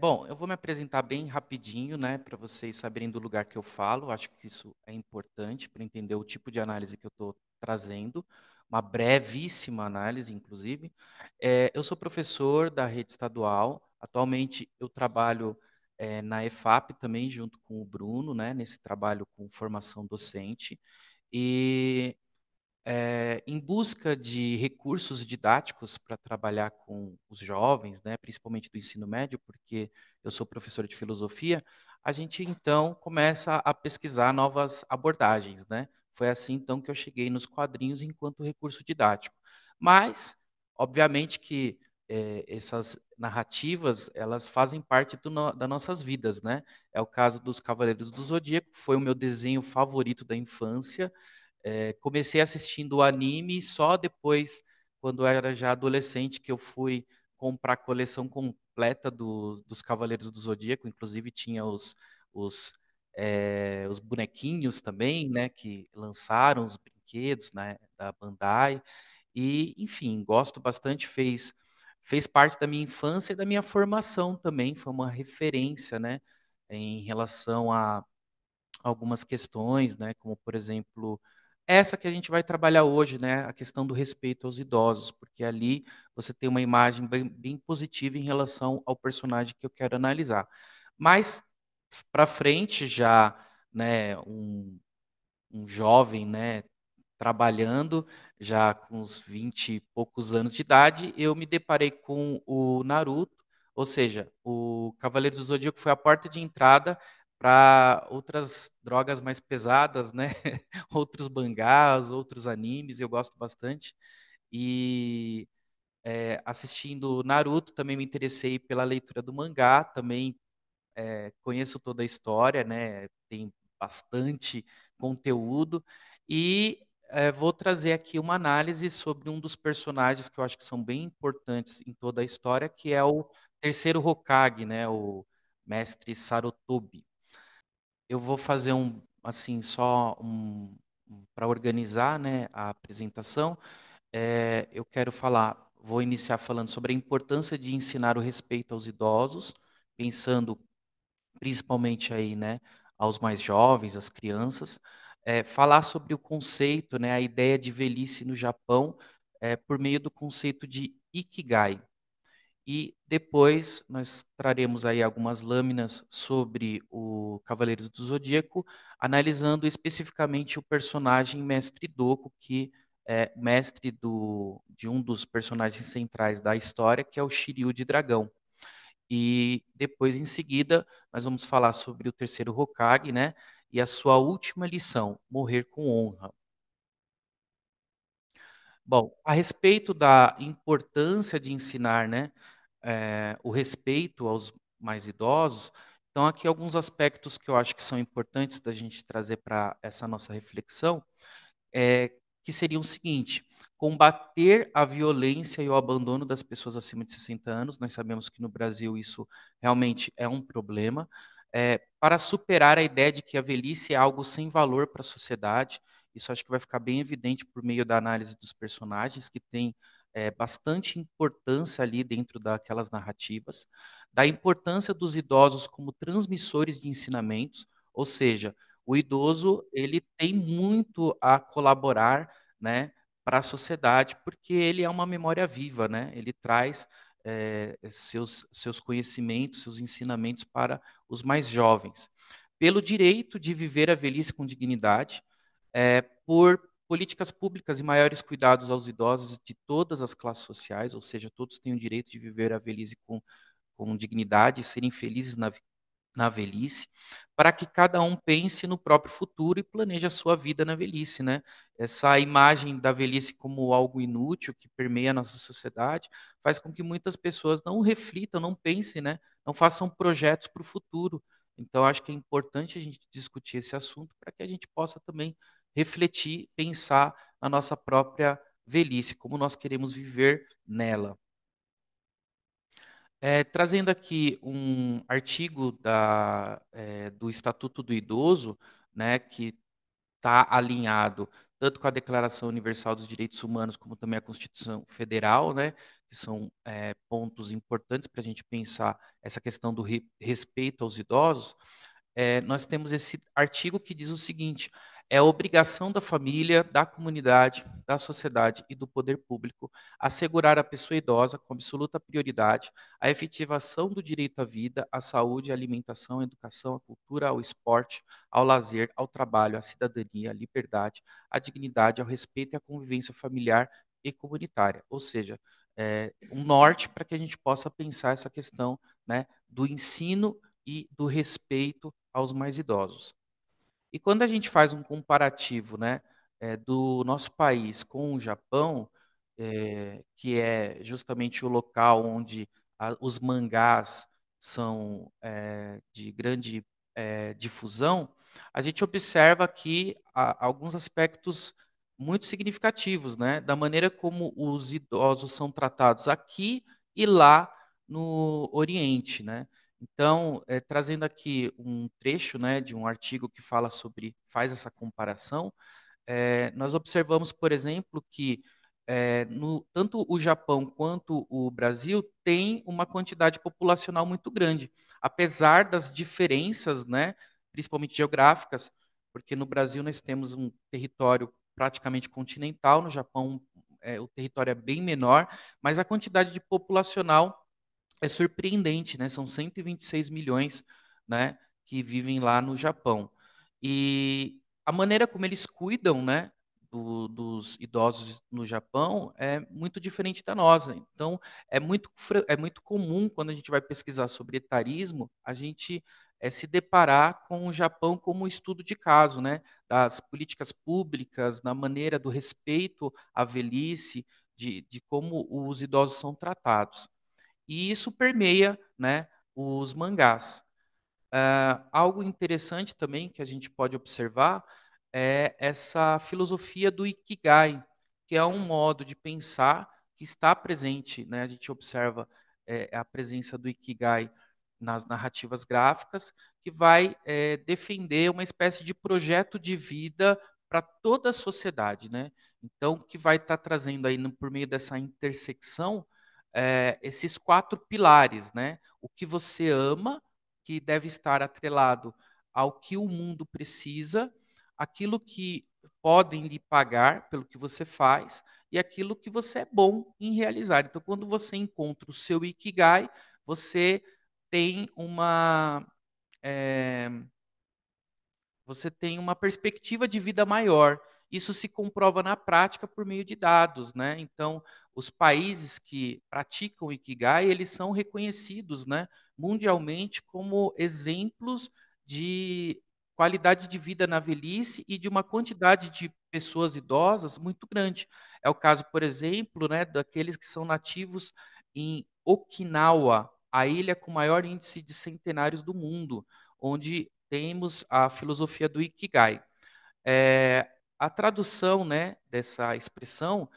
Bom, eu vou me apresentar bem rapidinho, né, para vocês saberem do lugar que eu falo. Acho que isso é importante para entender o tipo de análise que eu estou trazendo. Uma brevíssima análise, inclusive. Eu sou professor da rede estadual. Atualmente, eu trabalho na EFAP também, junto com o Bruno, né, nesse trabalho com formação docente. E em busca de recursos didáticos para trabalhar com os jovens, né, principalmente do ensino médio, porque eu sou professor de filosofia, a gente então começa a pesquisar novas abordagens, né? Foi assim então que eu cheguei nos quadrinhos enquanto recurso didático. Mas, obviamente que essas narrativas, elas fazem parte das nossas vidas, né? É o caso dos Cavaleiros do Zodíaco, foi o meu desenho favorito da infância. Comecei assistindo o anime só depois, quando eu era já adolescente, que eu fui comprar a coleção completa dos Cavaleiros do Zodíaco. Inclusive tinha os, os bonequinhos também, né, que lançaram os brinquedos, né, da Bandai. E, enfim, gosto bastante, fez parte da minha infância e da minha formação também, foi uma referência, né, em relação a algumas questões, né, como por exemplo, essa que a gente vai trabalhar hoje, né, a questão do respeito aos idosos, porque ali você tem uma imagem bem positiva em relação ao personagem que eu quero analisar. Mas para frente já, né, um jovem, né, trabalhando já com uns 20 e poucos anos de idade, eu me deparei com o Naruto, ou seja, o Cavaleiro do Zodíaco foi a porta de entrada para outras drogas mais pesadas, né? Outros mangás, outros animes, eu gosto bastante. E assistindo Naruto, também me interessei pela leitura do mangá, também conheço toda a história, né? Tem bastante conteúdo e vou trazer aqui uma análise sobre um dos personagens que eu acho que são bem importantes em toda a história, que é o terceiro Hokage, né? O mestre Sarutobi. Eu vou fazer assim, só para organizar, né, a apresentação. Eu quero vou iniciar falando sobre a importância de ensinar o respeito aos idosos, pensando principalmente aí, né, aos mais jovens, às crianças, falar sobre o conceito, né, a ideia de velhice no Japão, por meio do conceito de Ikigai. E depois nós traremos aí algumas lâminas sobre o Cavaleiros do Zodíaco, analisando especificamente o personagem Mestre Doku, que é mestre de um dos personagens centrais da história, que é o Shiryu de Dragão. E depois, em seguida, nós vamos falar sobre o terceiro Hokage, né? E a sua última lição, morrer com honra. Bom, a respeito da importância de ensinar, né, o respeito aos mais idosos, então aqui alguns aspectos que eu acho que são importantes da gente trazer para essa nossa reflexão, que seria o seguinte: combater a violência e o abandono das pessoas acima de 60 anos. Nós sabemos que no Brasil isso realmente é um problema. Para superar a ideia de que a velhice é algo sem valor para a sociedade, isso acho que vai ficar bem evidente por meio da análise dos personagens, que tem bastante importância ali dentro daquelas narrativas, da importância dos idosos como transmissores de ensinamentos, ou seja, o idoso ele tem muito a colaborar, né, para a sociedade, porque ele é uma memória viva, né? Ele traz seus conhecimentos, seus ensinamentos para os mais jovens. Pelo direito de viver a velhice com dignidade, por políticas públicas e maiores cuidados aos idosos de todas as classes sociais, ou seja, todos têm o direito de viver a velhice com dignidade e serem felizes na velhice, para que cada um pense no próprio futuro e planeje a sua vida na velhice, né? Essa imagem da velhice como algo inútil que permeia a nossa sociedade faz com que muitas pessoas não reflitam, não pensem, né? Não façam projetos para o futuro. Então, acho que é importante a gente discutir esse assunto para que a gente possa também refletir, pensar na nossa própria velhice, como nós queremos viver nela. Trazendo aqui um artigo do Estatuto do Idoso, né, que está alinhado tanto com a Declaração Universal dos Direitos Humanos, como também a Constituição Federal, né, que são pontos importantes para a gente pensar essa questão do respeito aos idosos. Nós temos esse artigo que diz o seguinte: é obrigação da família, da comunidade, da sociedade e do poder público assegurar à pessoa idosa, com absoluta prioridade, a efetivação do direito à vida, à saúde, à alimentação, à educação, à cultura, ao esporte, ao lazer, ao trabalho, à cidadania, à liberdade, à dignidade, ao respeito e à convivência familiar e comunitária. Ou seja, um norte para que a gente possa pensar essa questão, né, do ensino e do respeito aos mais idosos. E quando a gente faz um comparativo, né, do nosso país com o Japão, que é justamente o local onde os mangás são de grande difusão, a gente observa aqui alguns aspectos muito significativos, né, da maneira como os idosos são tratados aqui e lá no Oriente, né? Então, trazendo aqui um trecho, né, de um artigo que fala sobre, faz essa comparação, nós observamos, por exemplo, que tanto o Japão quanto o Brasil têm uma quantidade populacional muito grande, apesar das diferenças, né, principalmente geográficas, porque no Brasil nós temos um território praticamente continental, no Japão o território é bem menor, mas a quantidade de populacional é surpreendente, né? São 126 milhões, né, que vivem lá no Japão. E a maneira como eles cuidam, né, dos idosos no Japão é muito diferente da nossa. Então, é muito comum, quando a gente vai pesquisar sobre etarismo, a gente se deparar com o Japão como um estudo de caso, né, das políticas públicas, na maneira do respeito à velhice, de como os idosos são tratados. E isso permeia, né, os mangás. Algo interessante também que a gente pode observar é essa filosofia do Ikigai, que é um modo de pensar que está presente, né? A gente observa a presença do Ikigai nas narrativas gráficas, que vai defender uma espécie de projeto de vida para toda a sociedade, né? Então, que vai estar trazendo aí por meio dessa intersecção esses quatro pilares, né? O que você ama, que deve estar atrelado ao que o mundo precisa, aquilo que podem lhe pagar pelo que você faz e aquilo que você é bom em realizar. Então, quando você encontra o seu Ikigai, você tem é, você tem uma perspectiva de vida maior. Isso se comprova na prática por meio de dados, né? Então, os países que praticam o Ikigai, eles são reconhecidos, né, mundialmente como exemplos de qualidade de vida na velhice e de uma quantidade de pessoas idosas muito grande. É o caso, por exemplo, né, daqueles que são nativos em Okinawa, a ilha com maior índice de centenários do mundo, onde temos a filosofia do Ikigai. A tradução, né, dessa expressão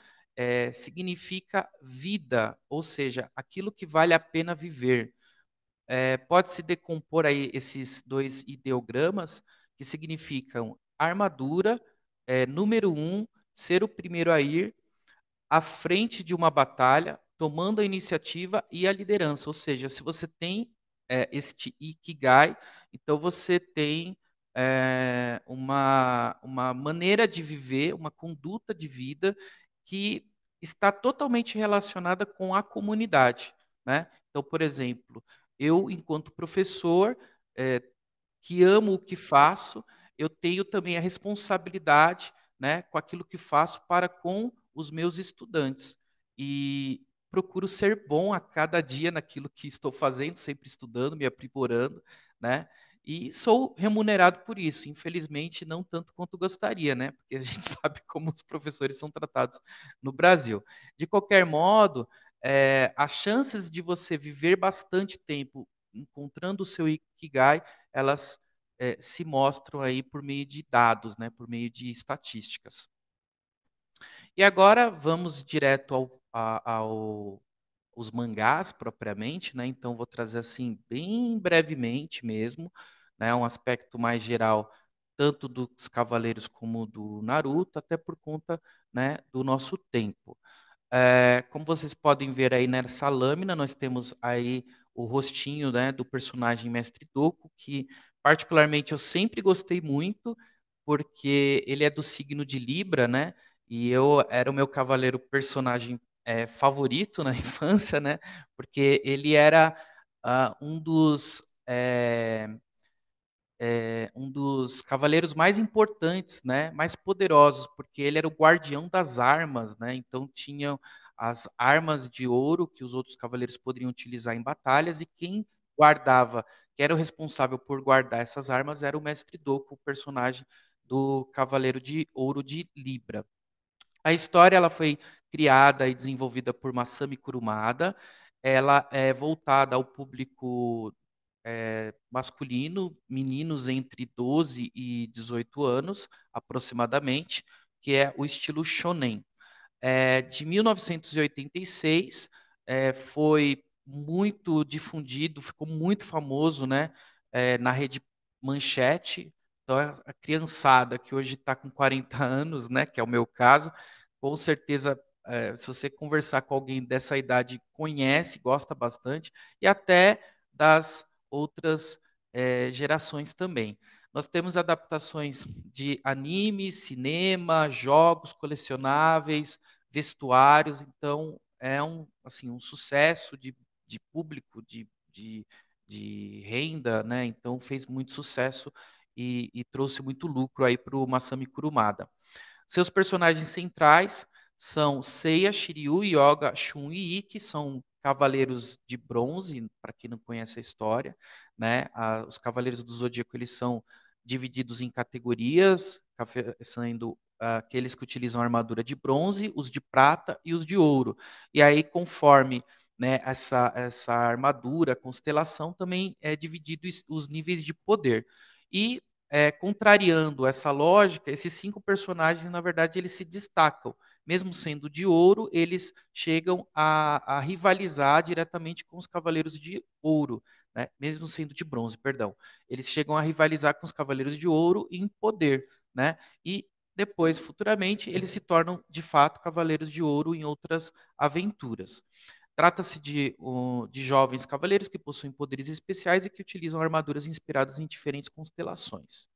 significa vida, ou seja, aquilo que vale a pena viver. Pode-se decompor aí esses dois ideogramas que significam armadura, número um, ser o primeiro a ir, à frente de uma batalha, tomando a iniciativa e a liderança. Ou seja, se você tem este Ikigai, então você tem uma maneira de viver, uma conduta de vida que está totalmente relacionada com a comunidade, né? Então, por exemplo, eu, enquanto professor, eh, que amo o que faço, eu tenho também a responsabilidade, né, com aquilo que faço para com os meus estudantes. E procuro ser bom a cada dia naquilo que estou fazendo, sempre estudando, me aprimorando, né? E sou remunerado por isso, infelizmente não tanto quanto gostaria, né? Porque a gente sabe como os professores são tratados no Brasil. De qualquer modo, as chances de você viver bastante tempo encontrando o seu Ikigai, elas se mostram aí por meio de dados, né, por meio de estatísticas. E agora vamos direto os mangás propriamente, né? Então vou trazer assim bem brevemente mesmo, né, um aspecto mais geral tanto dos Cavaleiros como do Naruto, até por conta, né, do nosso tempo. Como vocês podem ver aí nessa lâmina, nós temos aí o rostinho, né, do personagem Mestre Doku, que particularmente eu sempre gostei muito, porque ele é do signo de Libra, né? E eu era o meu cavaleiro personagem favorito na infância, né? Porque ele era um dos cavaleiros mais importantes, né, mais poderosos, porque ele era o guardião das armas, né? Então tinham as armas de ouro que os outros cavaleiros poderiam utilizar em batalhas e quem guardava, que era o responsável por guardar essas armas, era o Mestre Doku, o personagem do Cavaleiro de Ouro de Libra. A história ela foi criada e desenvolvida por Masami Kurumada. Ela é voltada ao público masculino, meninos entre 12 e 18 anos, aproximadamente, que é o estilo shonen. De 1986, foi muito difundido, ficou muito famoso, né, na rede Manchete. Então, a criançada que hoje está com 40 anos, né, que é o meu caso, com certeza, se você conversar com alguém dessa idade, conhece, gosta bastante, e até das outras gerações também. Nós temos adaptações de anime, cinema, jogos colecionáveis, vestuários, então é assim, um sucesso de público, de renda, né? Então fez muito sucesso e trouxe muito lucro aí para o Masami Kurumada. Seus personagens centrais são Seiya, Shiryu, Yoga, Shun e Ikki, são cavaleiros de bronze, para quem não conhece a história, né? Os cavaleiros do Zodíaco eles são divididos em categorias, sendo aqueles que utilizam armadura de bronze, os de prata e os de ouro. E aí, conforme, né, essa armadura, constelação, também é dividido os níveis de poder. E contrariando essa lógica, esses 5 personagens, na verdade, eles se destacam. Mesmo sendo de ouro, eles chegam a rivalizar diretamente com os Cavaleiros de Ouro, né? Mesmo sendo de bronze, perdão. Eles chegam a rivalizar com os Cavaleiros de Ouro em poder, né? E depois, futuramente, eles se tornam, de fato, Cavaleiros de Ouro em outras aventuras. Trata-se de jovens cavaleiros que possuem poderes especiais e que utilizam armaduras inspiradas em diferentes constelações.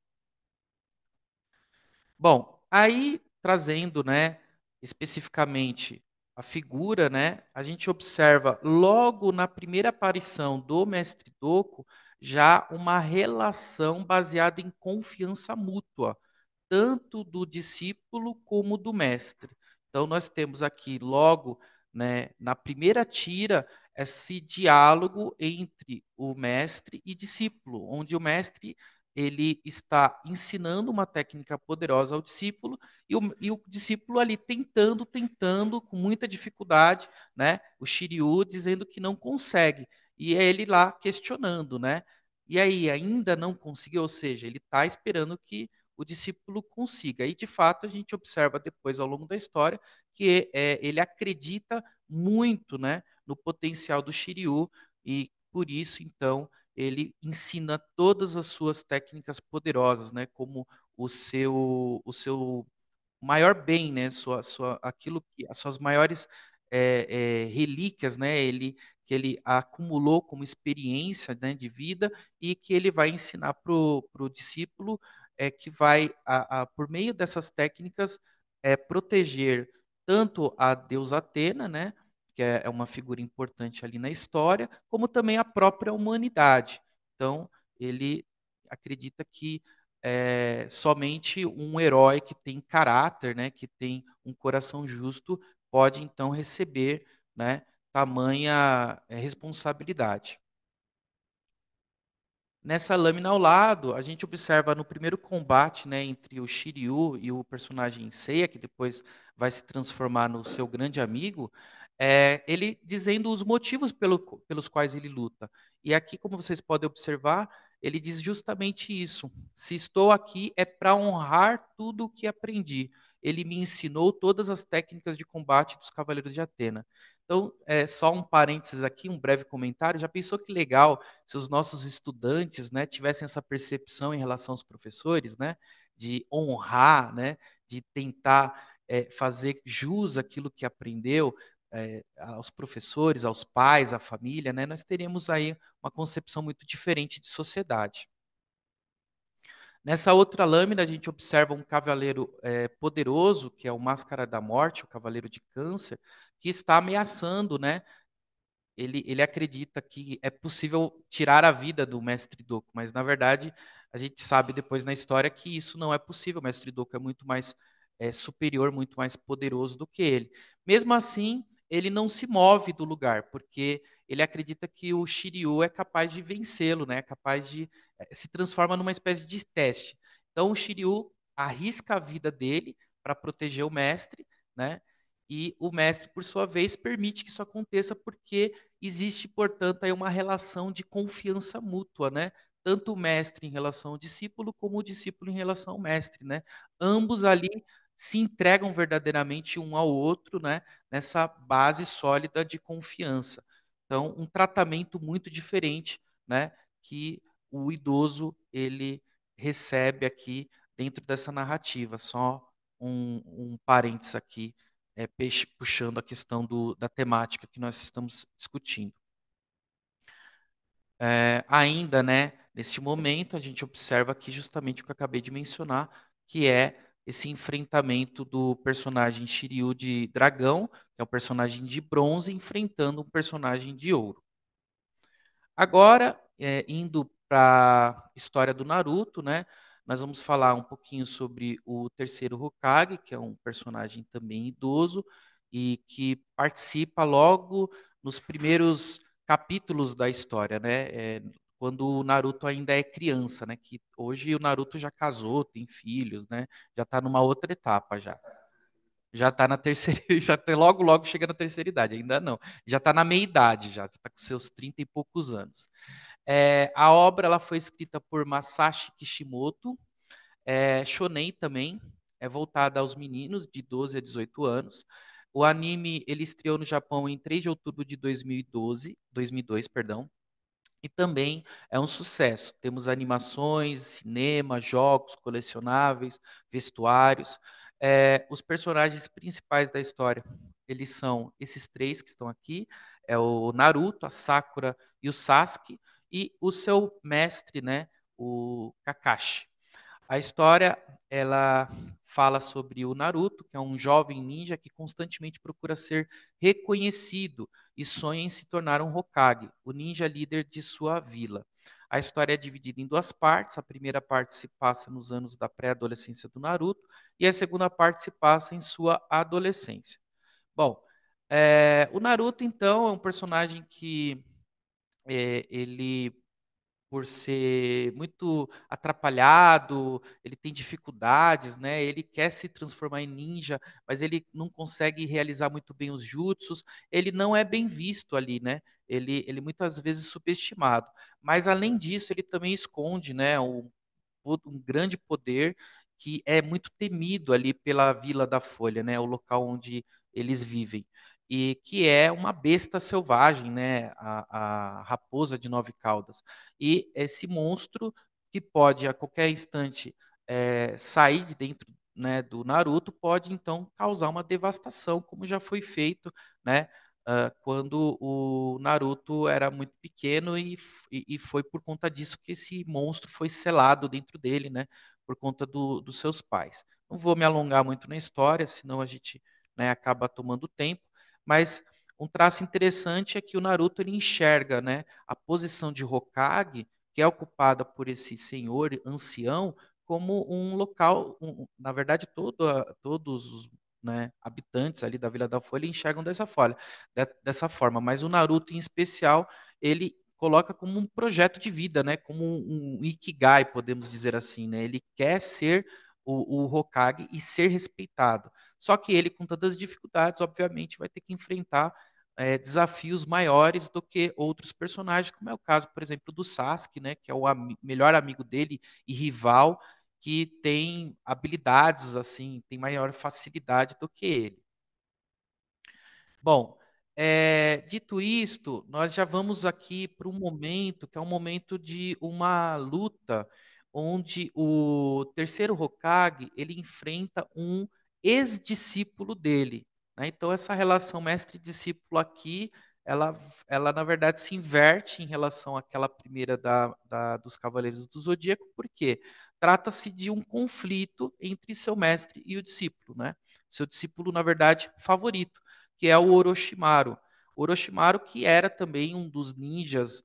Bom, aí trazendo, né, especificamente a figura, né, a gente observa logo na primeira aparição do Mestre Doku já uma relação baseada em confiança mútua, tanto do discípulo como do mestre. Então nós temos aqui logo, né, na primeira tira esse diálogo entre o mestre e discípulo, onde o mestre ele está ensinando uma técnica poderosa ao discípulo e o discípulo ali tentando, com muita dificuldade, né? O Shiryu dizendo que não consegue. E é ele lá questionando, né? E aí, ainda não conseguiu, ou seja, ele está esperando que o discípulo consiga. E, de fato, a gente observa depois, ao longo da história, que ele acredita muito, né, no potencial do Shiryu e, por isso, então, ele ensina todas as suas técnicas poderosas, né, como o seu maior bem, né, aquilo que as suas maiores relíquias, né, que ele acumulou como experiência, né, de vida e que ele vai ensinar para o discípulo, que vai por meio dessas técnicas proteger tanto a deusa Atena, né, que é uma figura importante ali na história, como também a própria humanidade. Então ele acredita que somente um herói que tem caráter, né, que tem um coração justo, pode então receber, né, tamanha responsabilidade. Nessa lâmina ao lado, a gente observa no primeiro combate, né, entre o Shiryu e o personagem Seiya, que depois vai se transformar no seu grande amigo, ele dizendo os motivos pelos quais ele luta. E aqui, como vocês podem observar, ele diz justamente isso. Se estou aqui é para honrar tudo o que aprendi. ele me ensinou todas as técnicas de combate dos Cavaleiros de Atena. Então, só um parênteses aqui, um breve comentário. Já pensou que legal se os nossos estudantes, né, tivessem essa percepção em relação aos professores, né, de honrar, né, de tentar fazer jus àquilo que aprendeu, aos professores, aos pais, à família, né, nós teríamos aí uma concepção muito diferente de sociedade. Nessa outra lâmina, a gente observa um cavaleiro poderoso, que é o Máscara da Morte, o cavaleiro de Câncer, que está ameaçando, né, ele acredita que é possível tirar a vida do mestre Doku, mas na verdade a gente sabe depois na história que isso não é possível. O mestre Doku é muito mais superior, muito mais poderoso do que ele. Mesmo assim, ele não se move do lugar, porque ele acredita que o Shiryu é capaz de vencê-lo, né? É capaz de se transforma numa espécie de teste. Então o Shiryu arrisca a vida dele para proteger o mestre, né? E o mestre, por sua vez, permite que isso aconteça porque existe, portanto, aí uma relação de confiança mútua, né? Tanto o mestre em relação ao discípulo, como o discípulo em relação ao mestre, né? Ambos ali se entregam verdadeiramente um ao outro, né? Nessa base sólida de confiança. Então, um tratamento muito diferente, né? Que o idoso ele recebe aqui dentro dessa narrativa. Só um parênteses aqui puxando a questão da temática que nós estamos discutindo. Ainda, né, neste momento, a gente observa aqui justamente o que eu acabei de mencionar, que é esse enfrentamento do personagem Shiryu de dragão, que é o personagem de bronze, enfrentando um personagem de ouro. Agora, indo para a história do Naruto, né? Nós vamos falar um pouquinho sobre o terceiro Hokage, que é um personagem também idoso e que participa logo nos primeiros capítulos da história, né? Quando o Naruto ainda é criança, né? Que hoje o Naruto já casou, tem filhos, né? Já está numa outra etapa já. Já está na terceira, já tá, logo, logo chega na terceira idade, ainda não. Já está na meia idade, já está com seus 30 e poucos anos. A obra ela foi escrita por Masashi Kishimoto, shonen também, é voltada aos meninos de 12 a 18 anos. O anime ele estreou no Japão em 3 de outubro de 2002, perdão, e também é um sucesso. Temos animações, cinema, jogos colecionáveis, vestuários. Os personagens principais da história, eles são esses três que estão aqui, é o Naruto, a Sakura e o Sasuke, e o seu mestre, né, o Kakashi. A história ela fala sobre o Naruto, que é um jovem ninja que constantemente procura ser reconhecido e sonha em se tornar um Hokage, o ninja líder de sua vila. A história é dividida em duas partes. A primeira parte se passa nos anos da pré-adolescência do Naruto e a segunda parte se passa em sua adolescência. Bom, o Naruto então é um personagem que ele por ser muito atrapalhado, ele tem dificuldades, né? Ele quer se transformar em ninja, mas ele não consegue realizar muito bem os jutsus. Ele não é bem visto ali, né? Ele muitas vezes subestimado. Mas além disso, ele também esconde, né? Um grande poder que é muito temido ali pela Vila da Folha, né? O local onde eles vivem. E que é uma besta selvagem, né? A raposa de 9 caudas. E esse monstro que pode a qualquer instante sair de dentro, né, do Naruto pode então causar uma devastação, como já foi feito, né? Quando o Naruto era muito pequeno e foi por conta disso que esse monstro foi selado dentro dele, né? Por conta dos seus pais. Não vou me alongar muito na história, senão a gente, né, acaba tomando tempo, mas um traço interessante é que o Naruto ele enxerga, né, a posição de Hokage, que é ocupada por esse senhor ancião, como um local, na verdade, todos os, né, habitantes ali da Vila da Folha enxergam dessa forma, mas o Naruto em especial, ele coloca como um projeto de vida, né, como um ikigai, podemos dizer assim, né? Ele quer ser o Hokage e ser respeitado. Só que ele, com tantas dificuldades, obviamente, vai ter que enfrentar desafios maiores do que outros personagens, como é o caso, por exemplo, do Sasuke, né, que é o melhor amigo dele e rival, que tem habilidades assim, tem maior facilidade do que ele. Bom, dito isto, nós já vamos aqui para um momento que é um momento de uma luta, onde o terceiro Hokage ele enfrenta um ex-discípulo dele, né? Então essa relação mestre-discípulo aqui, ela, ela na verdade se inverte em relação àquela primeira dos Cavaleiros do Zodíaco, porque trata-se de um conflito entre seu mestre e o discípulo, né? Seu discípulo, na verdade, favorito, que é o Orochimaru. O Orochimaru, que era também um dos ninjas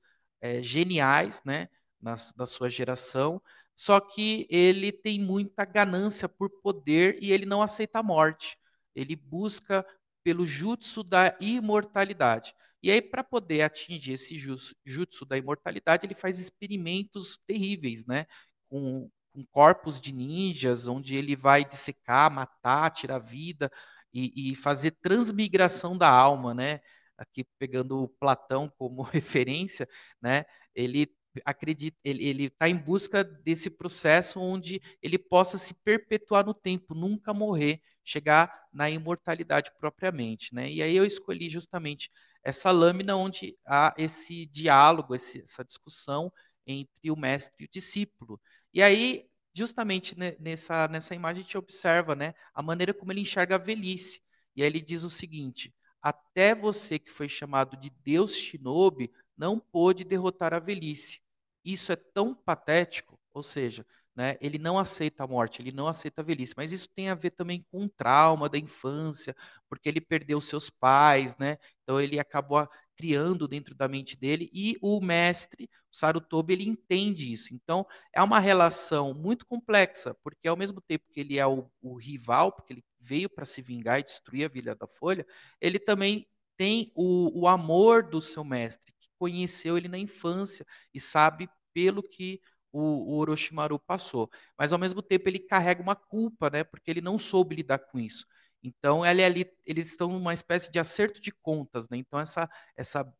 geniais, né, da sua geração, só que ele tem muita ganância por poder e ele não aceita a morte. Ele busca pelo jutsu da imortalidade. E aí, para poder atingir esse jutsu da imortalidade, ele faz experimentos terríveis, né? Com corpos de ninjas, onde ele vai dissecar, matar, tirar vida e fazer transmigração da alma, né? Aqui pegando o Platão como referência, né? Ele acredita, ele está em busca desse processo onde ele possa se perpetuar no tempo, nunca morrer, chegar na imortalidade propriamente, né? E aí eu escolhi justamente essa lâmina onde há esse diálogo, essa discussão entre o mestre e o discípulo. E aí justamente nessa imagem a gente observa, né, a maneira como ele enxerga a velhice. E aí ele diz o seguinte: até você que foi chamado de Deus Shinobi não pôde derrotar a velhice. Isso é tão patético, ou seja, né, ele não aceita a morte, ele não aceita a velhice, mas isso tem a ver também com o trauma da infância, porque ele perdeu seus pais, né? Então ele acabou criando dentro da mente dele e o mestre, o Sarutobi, ele entende isso. Então é uma relação muito complexa, porque ao mesmo tempo que ele é o rival, porque ele veio para se vingar e destruir a Vila da Folha, ele também tem o amor do seu mestre, que conheceu ele na infância e sabe pelo que o Orochimaru passou. Mas ao mesmo tempo ele carrega uma culpa, né? Porque ele não soube lidar com isso. Então eles estão numa espécie de acerto de contas, né? Então essa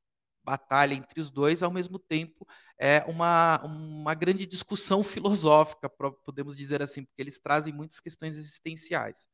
batalha entre os dois, ao mesmo tempo, é uma grande discussão filosófica, podemos dizer assim, porque eles trazem muitas questões existenciais.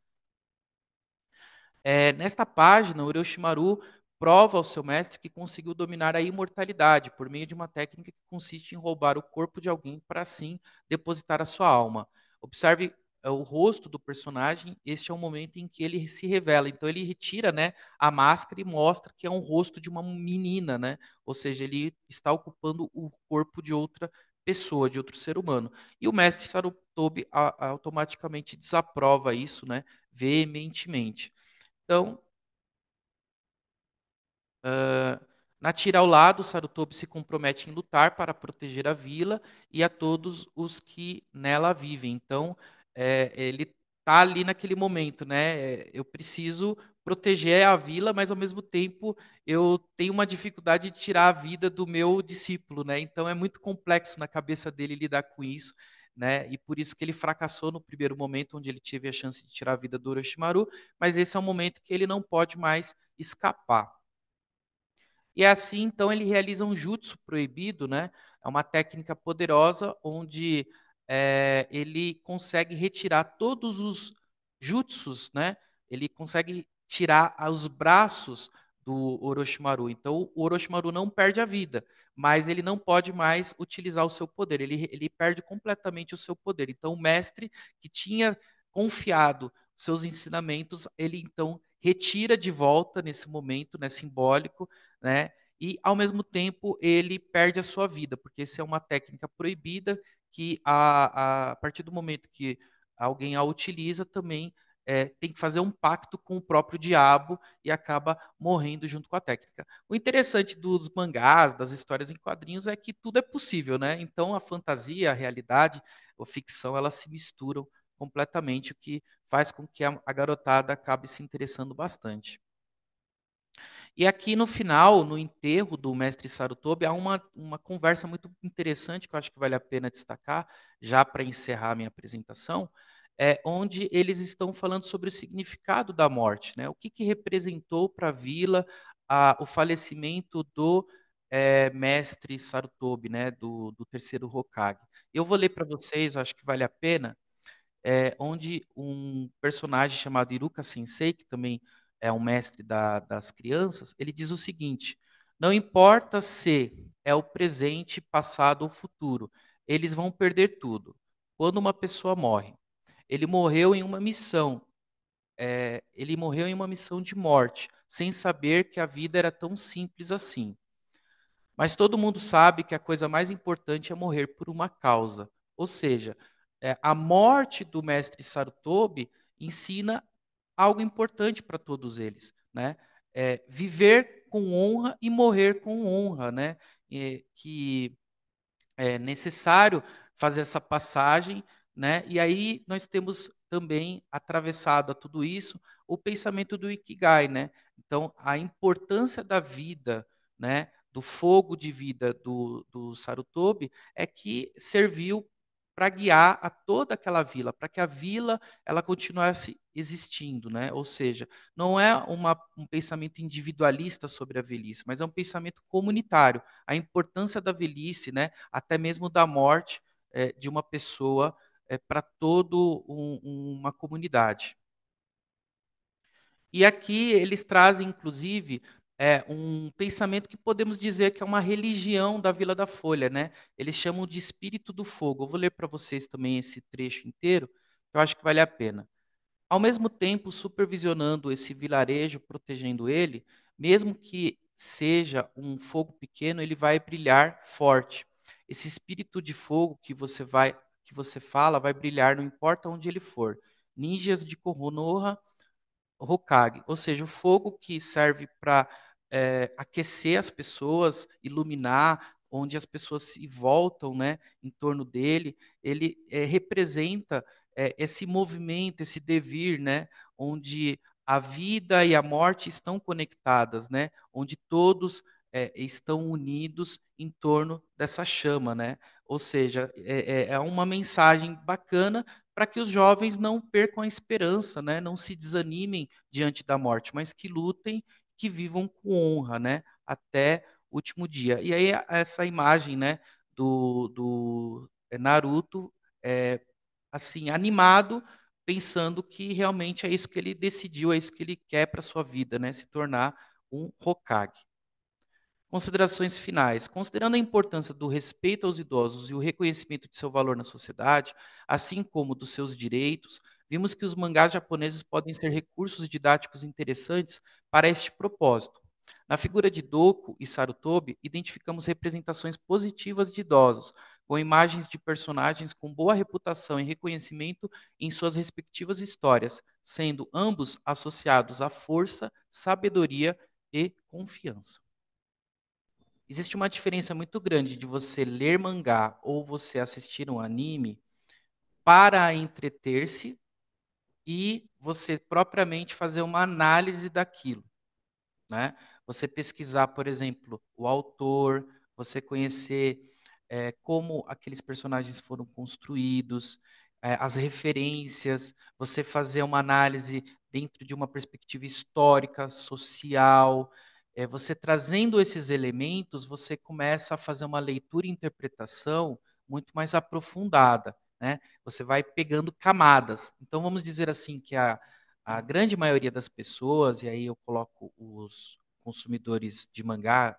Nesta página, o Orochimaru prova ao seu mestre que conseguiu dominar a imortalidade por meio de uma técnica que consiste em roubar o corpo de alguém para assim depositar a sua alma. Observe o rosto do personagem, este é o momento em que ele se revela. Então ele retira, né, a máscara e mostra que é um rosto de uma menina, né? Ou seja, ele está ocupando o corpo de outra pessoa, de outro ser humano. E o mestre Sarutobi automaticamente desaprova isso, né, veementemente. Então, na tira ao lado, Sarutobi se compromete em lutar para proteger a vila e a todos os que nela vivem. Então, ele está ali naquele momento, né? Eu preciso proteger a vila, mas ao mesmo tempo eu tenho uma dificuldade de tirar a vida do meu discípulo, né? Então é muito complexo na cabeça dele lidar com isso, né? E por isso que ele fracassou no primeiro momento, onde ele teve a chance de tirar a vida do Orochimaru, mas esse é um momento que ele não pode mais escapar. E assim, então, ele realiza um jutsu proibido, né? É uma técnica poderosa onde ele consegue retirar todos os jutsus, né? Ele consegue tirar os braços do Orochimaru. Então, o Orochimaru não perde a vida, mas ele não pode mais utilizar o seu poder. Ele perde completamente o seu poder. Então, o mestre que tinha confiado seus ensinamentos, ele então retira de volta nesse momento, né, simbólico, né? E ao mesmo tempo ele perde a sua vida, porque essa é uma técnica proibida que a partir do momento que alguém a utiliza também tem que fazer um pacto com o próprio diabo e acaba morrendo junto com a técnica. O interessante dos mangás, das histórias em quadrinhos, é que tudo é possível, né? Então a fantasia, a realidade, a ficção, elas se misturam completamente, o que faz com que a garotada acabe se interessando bastante. E aqui no final, no enterro do mestre Sarutobi, há uma conversa muito interessante que eu acho que vale a pena destacar, já para encerrar a minha apresentação, onde eles estão falando sobre o significado da morte, né? O que representou para a vila o falecimento do mestre Sarutobi, né? Do terceiro Hokage. Eu vou ler para vocês, eu acho que vale a pena. onde um personagem chamado Iruka Sensei, que também é um mestre das crianças, ele diz o seguinte: não importa se é o presente, passado ou futuro, eles vão perder tudo. Quando uma pessoa morre, ele morreu em uma missão, ele morreu em uma missão de morte, sem saber que a vida era tão simples assim. Mas todo mundo sabe que a coisa mais importante é morrer por uma causa. Ou seja, a morte do mestre Sarutobi ensina algo importante para todos eles, né? Viver com honra e morrer com honra, né? Que é necessário fazer essa passagem, né? E aí nós temos também atravessado a tudo isso o pensamento do Ikigai, né? Então, a importância da vida, né? Do fogo de vida do Sarutobi é que serviu para guiar a toda aquela vila, para que a vila ela continuasse existindo, né? Ou seja, não é um pensamento individualista sobre a velhice, mas é um pensamento comunitário. A importância da velhice, né? Até mesmo da morte de uma pessoa para toda uma comunidade. E aqui eles trazem, inclusive, um pensamento que podemos dizer que é uma religião da Vila da Folha, né? Eles chamam de espírito do fogo. Eu vou ler para vocês também esse trecho inteiro, que eu acho que vale a pena. Ao mesmo tempo, supervisionando esse vilarejo, protegendo ele, mesmo que seja um fogo pequeno, ele vai brilhar forte. Esse espírito de fogo que você fala, vai brilhar, não importa onde ele for. Ninjas de Konoha Hokage, ou seja, o fogo que serve para aquecer as pessoas, iluminar, onde as pessoas se voltam, né, em torno dele, ele representa esse movimento, esse devir, né, onde a vida e a morte estão conectadas, né, onde todos estão unidos em torno dessa chama, né? Ou seja, é uma mensagem bacana para que os jovens não percam a esperança, né? Não se desanimem diante da morte, mas que lutem, que vivam com honra, né? Até o último dia. E aí essa imagem, né? Do Naruto, assim animado, pensando que realmente é isso que ele decidiu, é isso que ele quer para sua vida, né? Se tornar um Hokage. Considerações finais. Considerando a importância do respeito aos idosos e o reconhecimento de seu valor na sociedade, assim como dos seus direitos, vimos que os mangás japoneses podem ser recursos didáticos interessantes para este propósito. Na figura de Doku e Sarutobi, identificamos representações positivas de idosos, com imagens de personagens com boa reputação e reconhecimento em suas respectivas histórias, sendo ambos associados à força, sabedoria e confiança. Existe uma diferença muito grande de você ler mangá ou você assistir um anime para entreter-se e você propriamente fazer uma análise daquilo, né? Você pesquisar, por exemplo, o autor, você conhecer como aqueles personagens foram construídos, as referências, você fazer uma análise dentro de uma perspectiva histórica, social. Você trazendo esses elementos, você começa a fazer uma leitura e interpretação muito mais aprofundada, né? Você vai pegando camadas. Então, vamos dizer assim que a grande maioria das pessoas, e aí eu coloco os consumidores de mangá,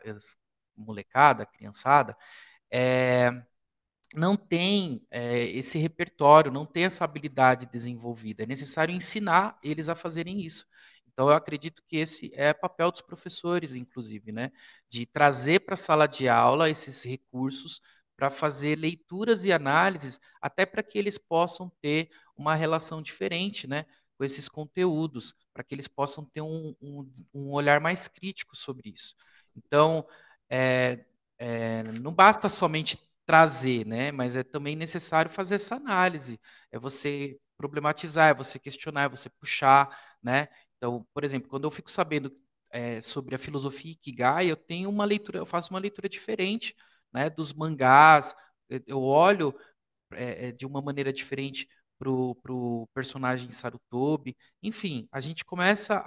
molecada, criançada, é, não tem esse repertório, não tem essa habilidade desenvolvida. É necessário ensinar eles a fazerem isso. Então, eu acredito que esse é papel dos professores, inclusive, né? De trazer para a sala de aula esses recursos para fazer leituras e análises, até para que eles possam ter uma relação diferente, né? Com esses conteúdos, para que eles possam ter um olhar mais crítico sobre isso. Então, é, não basta somente trazer, né? Mas é também necessário fazer essa análise. É você problematizar, é você questionar, é você puxar, né? Então, por exemplo, quando eu fico sabendo sobre a filosofia Ikigai, eu tenho uma leitura, eu faço uma leitura diferente, né? Dos mangás, eu olho de uma maneira diferente pro personagem Sarutobi. Enfim, a gente começa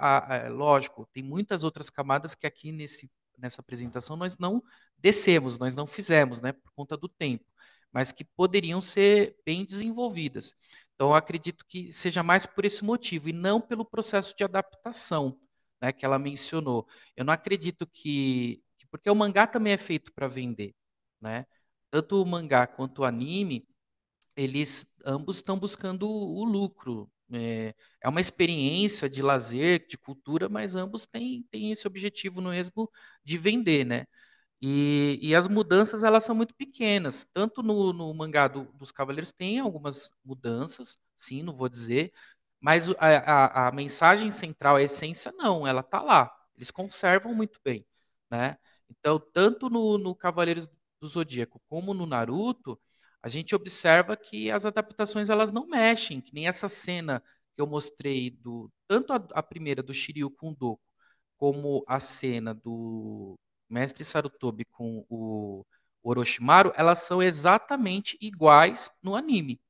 lógico, tem muitas outras camadas que aqui nessa apresentação nós não descemos, nós não fizemos, né, por conta do tempo, mas que poderiam ser bem desenvolvidas. Então, eu acredito que seja mais por esse motivo e não pelo processo de adaptação, né, que ela mencionou. Eu não acredito porque o mangá também é feito para vender, né? Tanto o mangá quanto o anime, eles ambos estão buscando o lucro. É uma experiência de lazer, de cultura, mas ambos têm esse objetivo mesmo de vender, né? E as mudanças elas são muito pequenas. Tanto no mangá dos Cavaleiros tem algumas mudanças, sim, não vou dizer, mas a mensagem central, a essência, não, ela tá lá. Eles conservam muito bem, né? Então, tanto no Cavaleiros do Zodíaco como no Naruto, a gente observa que as adaptações elas não mexem, que nem essa cena que eu mostrei do tanto a primeira do Shiryu com o Doku, como a cena do Mestre Sarutobi com o Orochimaru, elas são exatamente iguais no anime.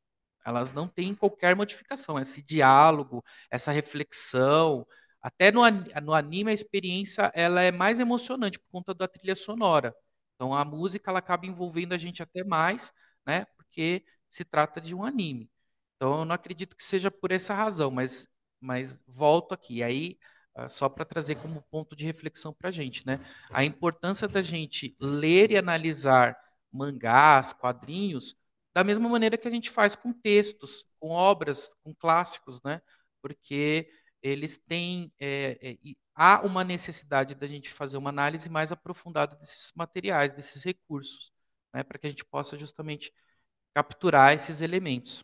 Elas não têm qualquer modificação. Esse diálogo, essa reflexão, até no anime a experiência ela é mais emocionante por conta da trilha sonora. Então a música ela acaba envolvendo a gente até mais, né? Porque se trata de um anime. Então eu não acredito que seja por essa razão, mas volto aqui. Aí só para trazer como ponto de reflexão para a gente, né? A importância da gente ler e analisar mangás, quadrinhos, da mesma maneira que a gente faz com textos, com obras, com clássicos, né? Porque eles têm, há uma necessidade da gente fazer uma análise mais aprofundada desses materiais, desses recursos, né? Para que a gente possa justamente capturar esses elementos.